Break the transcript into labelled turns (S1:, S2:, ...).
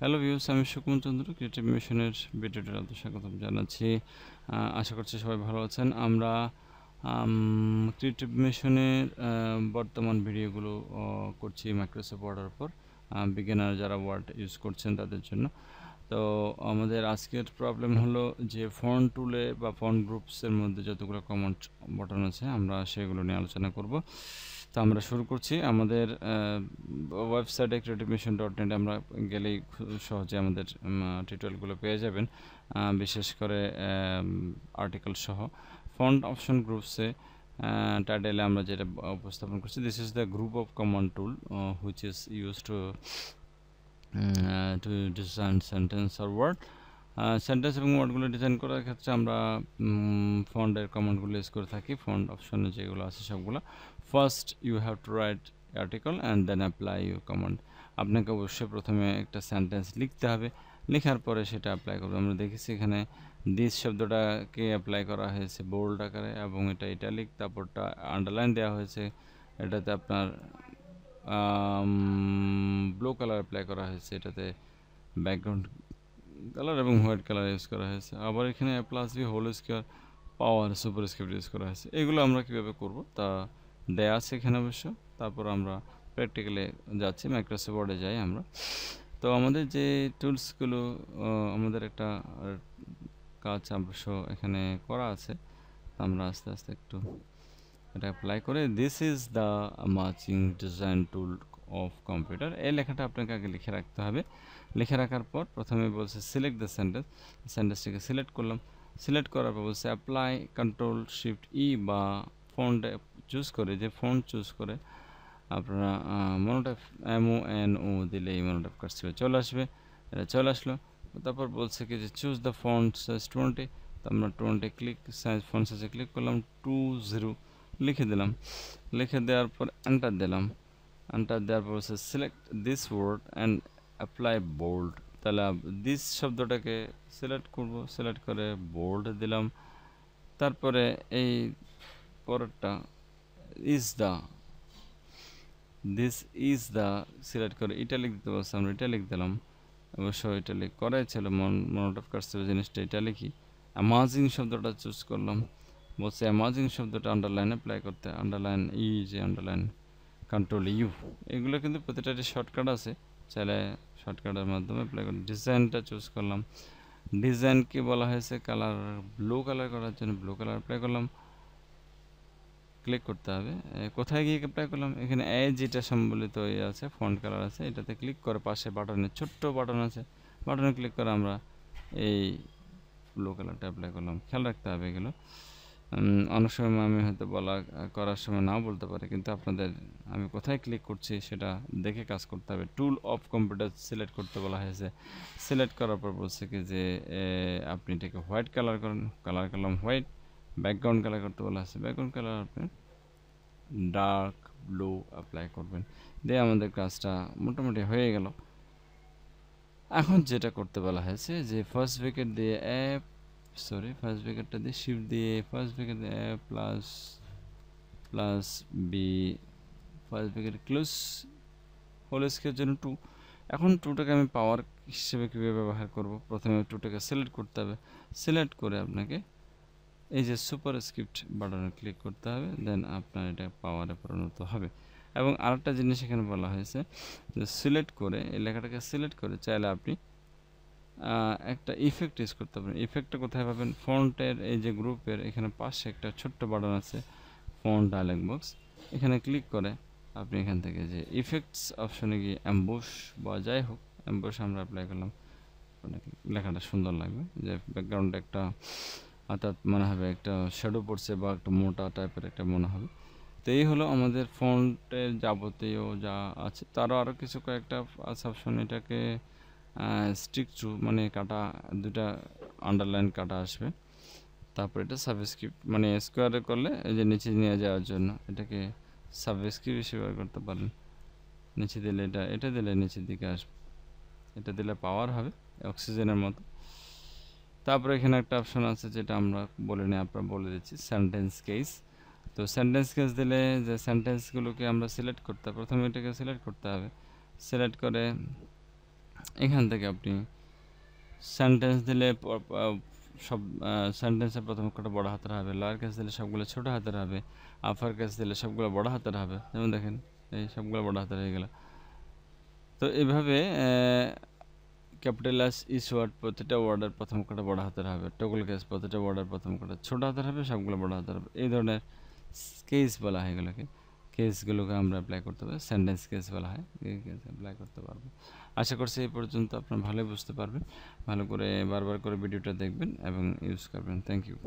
S1: Hello viewers, আমি সুকুমার চন্দ্র creative মিশনের ভিডিওতে আপনাদের স্বাগতম জানাচ্ছি। আশা করছি সবাই ভালো আছেন। আমরা ক্রিয়েটিভ মিশনের বর্তমান ভিডিওগুলো করছি মাইক্রোসফট ওয়ার্ডের উপর, বিগিনার যারা ওয়ার্ড ইউজ করছেন তাদের জন্য। তো আমাদের আজকের প্রবলেম হলো যে ফন্ট টুলে বা ফন্ট গ্রুপসের মধ্যে যতগুলো কমেন্ট বাটন আছে আমরা সেগুলো নিয়ে আলোচনা করব। তো আমরা শুরু করছি। আমাদের ওয়েবসাইটে creativemission.net আমরা গেলেই সহজে আমাদের টিউটোরিয়ালগুলো পেয়ে যাবেন, বিশেষ করে আর্টিকেল সহ। ফন্ট অপশন গ্রুপসে টাইটেলে আমরা যেটা উপস্থাপন করছি, this is the group of command tool which is use to design sentence or word. Sentence এবং ওয়ার্ডগুলো ডিজাইন করার ক্ষেত্রে আমরা ফন্টের কমান্ডগুলো ইউজ করে থাকি। ফন্ট অপশনে যেগুলো আছে সবগুলো। First you have to write article and then apply your command. আপনাকে অবশ্যই প্রথমে একটা সেন্টেন্স লিখতে হবে, লেখার পরে সেটা অ্যাপ্লাই করবে। আমরা দেখেছি এখানে দিস শব্দটাকে অ্যাপ্লাই করা হয়েছে বোল্ড আকারে এবং এটা ইটালিক, তারপরটা আন্ডারলাইন দেওয়া হয়েছে, এটাতে আপনার ব্লু কালার অ্যাপ্লাই করা হয়েছে, এটাতে ব্যাকগ্রাউন্ড কালার এবং হোয়াইট কালার ইউজ করা হয়েছে। আবার এখানে plus b whole square power superscript use করা হয়েছে। এগুলো আমরা কীভাবে করব তা দেয়া আছে এখানে অবশ্য। তারপর আমরা প্র্যাকটিক্যালে যাচ্ছি, মাইক্রোসফট ওয়ার্ডে যাই আমরা। তো আমাদের যে টুলসগুলো, আমাদের একটা কাজ অবশ্য এখানে করা আছে, আমরা আস্তে আস্তে একটু এটা অ্যাপ্লাই করে this is the marching design tool of computer, এই লেখাটা আপনাকে আগে লিখে রাখতে হবে। লিখে রাখার পর প্রথমে বলছে সিলেক্ট দ্য সেন্টেন্স, সেন্টেন্সটিকে সিলেক্ট করলাম। সিলেক্ট করার পর বলছে অ্যাপ্লাই কন্ট্রোল শিফট ই বা ফন্ট চুজ করে, যে ফন্ট চুজ করে আপনারা মনোটাইপ MONO দিলে এই মনোটাইপ কার্সিভে চলে আসবে। এটা চলে আসলো। তারপর বলছে কি যে চুজ দ্য ফন্ট সাইজ 20, তো আমরা 20 ক্লিক সাইজ ফন্ট সাইজে ক্লিক করলাম, 20 লিখে দিলাম। লিখে দেওয়ার পর এন্টার দিলাম। এন্টার দেওয়ার পর বলছে select this word and apply bold, তাহলে দিস শব্দটাকে সিলেক্ট করব, সিলেক্ট করে বোল্ড দিলাম। তারপরে এই পরেরটা is the, this is the select করে ইটালিক দিতে বলছে, আমরা ইটালিক দিলাম। অবশ্য ইটালিক করাই ছিল, মনোটাইপ কার্সিভ জিনিসটা ইটালিকই। অ্যামাজিং শব্দটা চুজ করলাম, বলছে অ্যামাজিং শব্দটা আন্ডারলাইন অ্যাপ্লাই করতে, আন্ডারলাইন ই, যে আন্ডারলাইন কন্ট্রোল ইউ। এগুলো কিন্তু প্রতিটারই শর্টকাট আছে, চাইলে শর্টকাটের মাধ্যমে অ্যাপ্লাই করি। ডিজাইনটা চুজ করলাম, ডিজাইনকে বলা হয়েছে কালার ব্লু কালার করার জন্য ব্লু কালার অ্যাপ্লাই করলাম। ক্লিক করতে হবে, কোথায় গিয়ে অ্যাপ্লাই করলাম, এখানে যেটা সম্বলিত আছে ফন্ট কালার আছে, এটাতে ক্লিক করে পাশে বাটনে ছোট্ট বাটন আছে, বাটনে ক্লিক করে আমরা এই ব্লু কালারটা অ্যাপ্লাই করলাম। খেয়াল রাখতে হবে এগুলো। অনেক সময় আমি হয়তো করার সময় নাও বলতে পারি, কিন্তু আপনাদের আমি কোথায় ক্লিক করছি সেটা দেখে কাজ করতে হবে। টুল অফ কম্পিউটার সিলেক্ট করতে বলা হয়েছে। সিলেক্ট করার পর বলছে কি যে আপনি এটাকে হোয়াইট কালার করেন, কালার করলাম হোয়াইট। ব্যাকগ্রাউন্ড কালার করতে বলা হয়েছে, ব্যাকগ্রাউন্ড কালার আপনি ডার্ক ব্লু অ্যাপ্লাই করবেন। দিয়ে আমাদের কাজটা মোটামুটি হয়ে গেল। এখন যেটা করতে বলা হয়েছে যে ফার্স্ট ব্র্যাকেট দিয়ে ফার্স্ট ব্র্যাকেটটা দিয়ে শিফট দিয়ে ফার্স্ট ব্র্যাকেট দিয়ে plus b, first bracket close whole square জন্য 2। এখন 2টাকে আমি পাওয়ার হিসেবে কীভাবে ব্যবহার করব, প্রথমে 2টাকে সিলেক্ট করতে হবে। সিলেক্ট করে আপনাকে এই যে সুপার স্ক্রিপ্ট বাটনে ক্লিক করতে হবে, দেন আপনার এটা পাওয়ারে পরিণত হবে। এবং আরেকটা জিনিস এখানে বলা হয়েছে যে সিলেক্ট করে, এই লেখাটাকে সিলেক্ট করে চাইলে আপনি একটা ইফেক্ট ইউজ করতে পারেন। ইফেক্টটা কোথায় পাবেন, ফন্টের এই যে গ্রুপের এখানে পাশে একটা ছোট্ট বাটন আছে ফন্ট ডায়ালগ বক্স, এখানে ক্লিক করে আপনি এখান থেকে যে ইফেক্টস অপশনে গিয়ে অ্যাম্বুশ বা যাই হোক অ্যাম্বুশ আমরা অ্যাপ্লাই করলাম, লেখাটা সুন্দর লাগবে। যে ব্যাকগ্রাউন্ডে একটা অর্থাৎ মনে হবে একটা শ্যাডো পড়ছে বা একটা মোটা টাইপের একটা মনে হবে। তো এই হলো আমাদের ফন্টের যাবতীয় যা আছে। তারও আরও কিছু কয়েকটা আছে অপশন, এটাকে স্টিক টু মানে কাটা, দুটা আন্ডারলাইন কাটা আসবে। তারপর এটা সাবস্ক্রিপ্ট মানে স্কোয়ারে করলে এই যে নিচে নিয়ে যাওয়ার জন্য এটাকে সাবস্ক্রিপ্ট হিসেবে করতে পারেন। নিচে দিলে এটা দিলে নিচের দিকে আসবে, এটা দিলে পাওয়ার হবে অক্সিজেনের মতো। তারপরে এখানে একটা অপশন আছে যেটা আমরা বলে নিই, আপনারা বলে দিচ্ছি সেন্টেন্স কেস। তো সেন্টেন্স কেস দিলে যে সেন্টেন্সগুলোকে আমরা সিলেক্ট করতে হবে, প্রথমে এটাকে সিলেক্ট করতে হবে। সিলেক্ট করে এখান থেকে আপনি সেন্টেন্স দিলে সব সেন্টেন্সের প্রথম অক্ষরটা বড় হাতের হবে, লোয়ার কেস দিলে সবগুলো ছোট হাতের হবে, আপার কেস দিলে সবগুলো বড় হাতের হবে। যেমন দেখেন এই সবগুলো বড় হাতের হয়ে গেল। তো এভাবে ক্যাপিটাল এস ইস ওয়ার্ড প্রতিটা ওয়ার্ডের প্রথম অক্ষরটা বড় হাতের হবে, টগল কেস প্রতিটা ওয়ার্ডের প্রথম অক্ষরটা ছোট হাতের হবে, সবগুলো বড় হাতের হবে। এই ধরনের কেস বলা হয় এগুলোকে। কেসগুলোকে আমরা অ্যাপ্লাই করতে পারি, সেন্টেন্স কেস বলা হয়, এই কেস অ্যাপ্লাই করতে পারবো। আশা করছি এই পর্যন্ত আপনারা ভালোই বুঝতে পারবেন। ভালো করে বারবার করে ভিডিওটা দেখবেন এবং ইউজ করবেন। Thank you.